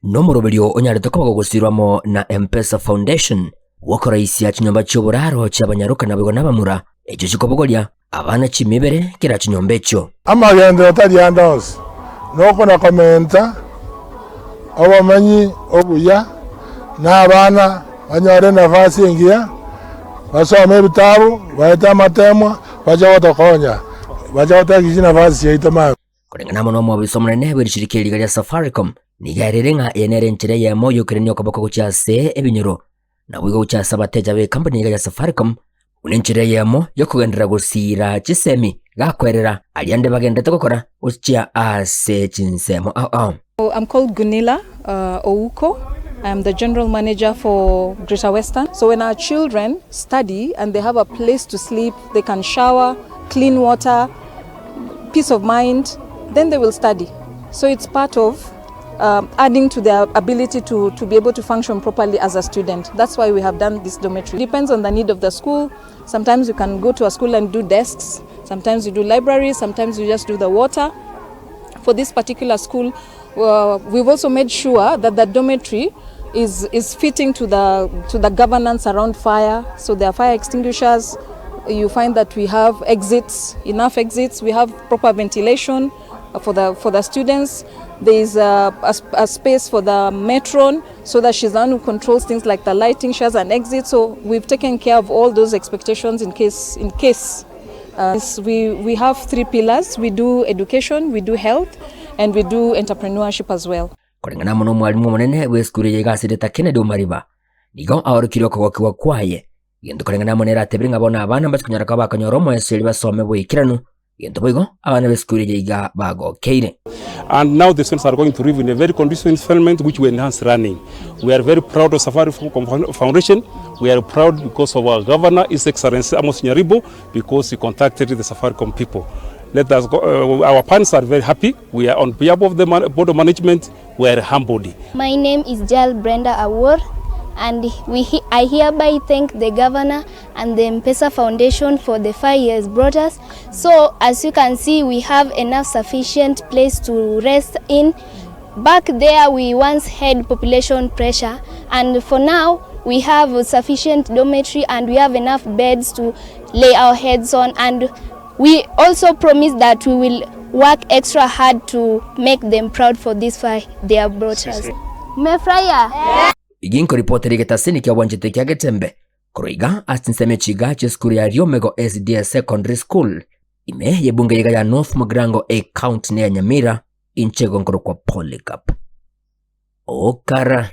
no muroberio onyarete ko bagusirwamo na M-Pesa Foundation wakora isi ya kinyomba cy'oburaro cy'abanyaruka nabwo nabamura ejo kikobogolia abana chimibere kira kinyombe cyo amagendo atari yandos noko na komenta abamanyi obuya n'abana banyore nafasi ingia basome ibitabo baita amatemwa baje watakonya baje watagize nafasi yaitama kulingana na mwa bisomrene bwirishirikira rya Safaricom nigarerenga yenere nchere ya moyo kirenyo kabako kucyase ebinyoro na bwigo kucyasa abateja be company ya Safaricom unenchere yamo yo kugendera gusira kisemi gakwerera aliande bagendete gukora ucia ase chinsemo I'm called Gunila Ouko. I'm the general manager for Greater Western. So when our children study and they have a place to sleep, they can shower, clean water, peace of mind, then they will study. So it's part of adding to their ability to be able to function properly as a student. That's why we have done this dormitory. It depends on the need of the school. Sometimes you can go to a school and do desks. Sometimes you do libraries. Sometimes you just do the water. For this particular school, we've also made sure that the dormitory is fitting to the governance around fire. So there are fire extinguishers. You find that we have exits, enough exits. We have proper ventilation for the students. There is a space for the matron so that she's the one who controls things like the lighting, shares and exits. So we've taken care of all those expectations in case. We have 3 pillars. We do education, we do health, and we do entrepreneurship as well. Kulingana muno mwalimu munene w'eskuru yegasireta Kennedy Umariba nigo aurukiro kwa kwaye yendo kulingana munera atebringa bona abana basikunyara ka bakanyoromo eseli basome bwikiranu yendo boigo abana b'eskuru yiga bago keire. And now the students are going to live in a very conducive environment which we enhance running. We are very proud of Safaricom Foundation. We are proud because of our governor, His Excellency Amos Nyaribo, because he contacted the Safaricom people. Let us go, our parents are very happy. We are on behalf of the board of management. We are humbled. My name is Jal Brenda Awor, and I hereby thank the governor and the M-Pesa Foundation for the 5 years brought us. So as you can see, we have enough sufficient place to rest in. Back there we once had population pressure, and for now we have sufficient dormitory and we have enough beds to lay our heads on, and we also promise that we will work extra hard to make them proud for this 5 they have brought us. Mefraya. Iginko reporteri getasini kia wanjete kia Getembe kuroiga asinseme chiga cheskuru ya Riomego Secondary School ime yebunge yiga ya North Mugrango County ya Nyamira inchego nkoro kwa Polycarp Okara.